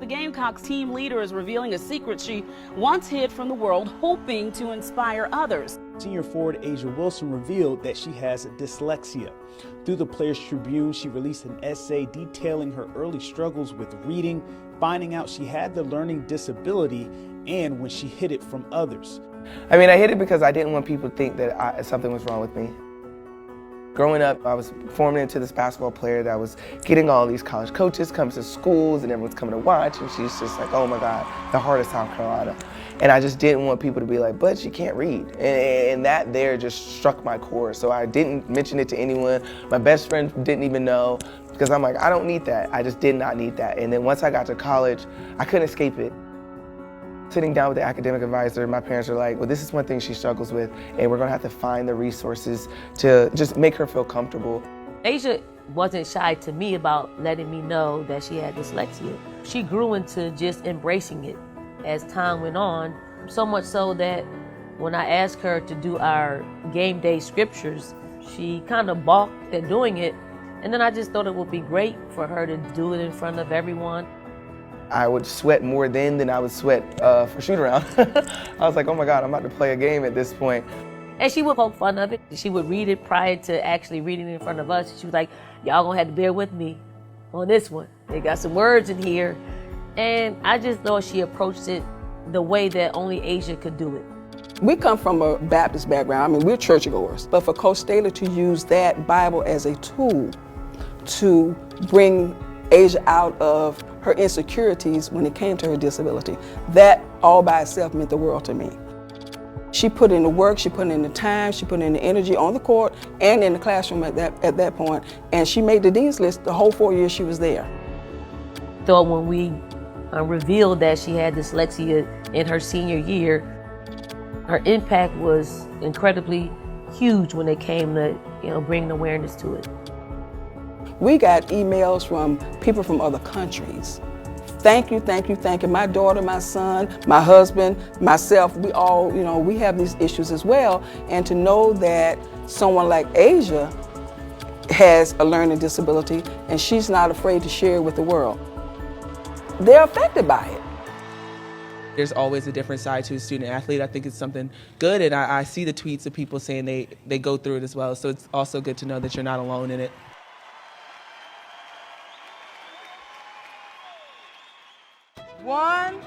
The Gamecocks team leader is revealing a secret she once hid from the world, hoping to inspire others. Senior forward A'ja Wilson revealed that she has dyslexia. Through the Players Tribune, she released an essay detailing her early struggles with reading, finding out she had the learning disability, and when she hid it from others. I mean, I hid it because I didn't want people to think that something was wrong with me. Growing up, I was forming into this basketball player that was getting all these college coaches, comes to schools, and everyone's coming to watch, and she's just like, oh my God, the heart of South Carolina. And I just didn't want people to be like, but she can't read. And that there just struck my core. So I didn't mention it to anyone. My best friend didn't even know, because I'm like, I don't need that. I just did not need that. And then once I got to college, I couldn't escape it. Sitting down with the academic advisor, my parents are like, well, this is one thing she struggles with, and we're gonna have to find the resources to just make her feel comfortable. A'ja wasn't shy to me about letting me know that she had dyslexia. She grew into just embracing it as time went on, so much so that when I asked her to do our game day scriptures, she kind of balked at doing it, and then I just thought it would be great for her to do it in front of everyone. I would sweat more then than I would sweat for shoot around. I was like, oh my God, I'm about to play a game at this point. And she would poke fun of it. She would read it prior to actually reading it in front of us. She was like, y'all gonna have to bear with me on this one. They got some words in here. And I just thought she approached it the way that only A'ja could do it. We come from a Baptist background. I mean, we're churchgoers. But for Coach Staley to use that Bible as a tool to bring A'ja out of her insecurities when it came to her disability, that all by itself meant the world to me. She put in the work, she put in the time, she put in the energy on the court and in the classroom at that point, and she made the Dean's List the whole 4 years she was there. So when we revealed that she had dyslexia in her senior year, her impact was incredibly huge when it came to bringing awareness to it. We got emails from people from other countries. Thank you, thank you, thank you. My daughter, my son, my husband, myself, we all, we have these issues as well. And to know that someone like A'ja has a learning disability and she's not afraid to share it with the world, they're affected by it. There's always a different side to a student athlete. I think it's something good, and I see the tweets of people saying they go through it as well. So it's also good to know that you're not alone in it. One,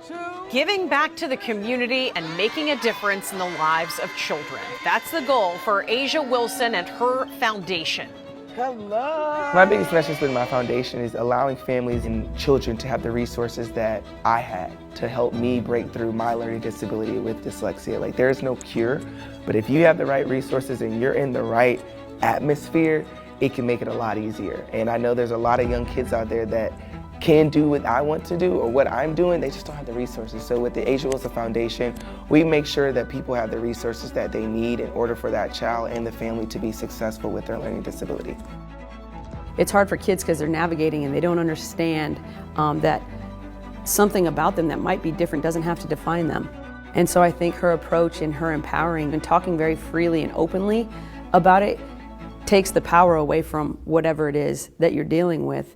two. Giving back to the community and making a difference in the lives of children. That's the goal for A'ja Wilson and her foundation. Hello. My biggest message with my foundation is allowing families and children to have the resources that I had to help me break through my learning disability with dyslexia. Like, there is no cure, but if you have the right resources and you're in the right atmosphere, it can make it a lot easier. And I know there's a lot of young kids out there that can do what I want to do or what I'm doing, they just don't have the resources. So with the A'ja Wilson Foundation, we make sure that people have the resources that they need in order for that child and the family to be successful with their learning disability. It's hard for kids because they're navigating and they don't understand that something about them that might be different doesn't have to define them. And so I think her approach and her empowering and talking very freely and openly about it takes the power away from whatever it is that you're dealing with.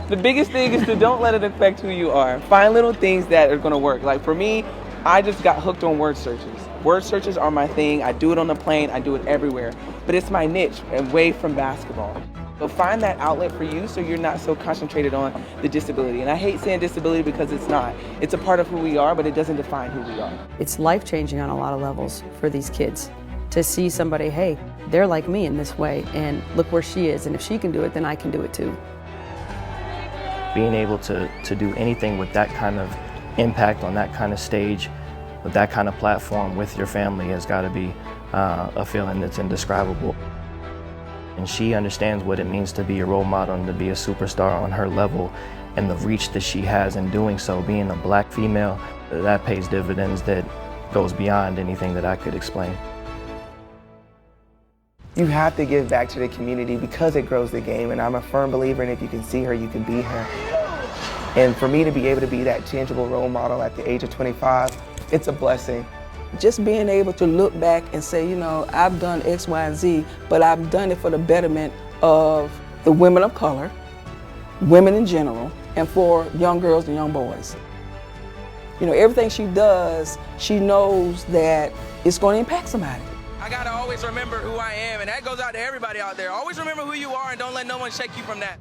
The biggest thing is to don't let it affect who you are. Find little things that are gonna work. Like for me, I just got hooked on word searches. Word searches are my thing. I do it on the plane, I do it everywhere. But it's my niche, away from basketball. So find that outlet for you so you're not so concentrated on the disability. And I hate saying disability because it's not. It's a part of who we are, but it doesn't define who we are. It's life-changing on a lot of levels for these kids to see somebody, hey, they're like me in this way, and look where she is, and if she can do it, then I can do it too. Being able to do anything with that kind of impact on that kind of stage, with that kind of platform with your family has got to be a feeling that's indescribable. And she understands what it means to be a role model and to be a superstar on her level, and the reach that she has in doing so, being a black female, that pays dividends that goes beyond anything that I could explain. You have to give back to the community because it grows the game, and I'm a firm believer in if you can see her, you can be her. And for me to be able to be that tangible role model at the age of 25, it's a blessing. Just being able to look back and say, I've done X, Y, and Z, but I've done it for the betterment of the women of color women in general and for young girls and young boys. You know, everything she does, she knows that it's going to impact somebody. I gotta always remember who I am, and that goes out to everybody out there. Always remember who you are and don't let no one shake you from that.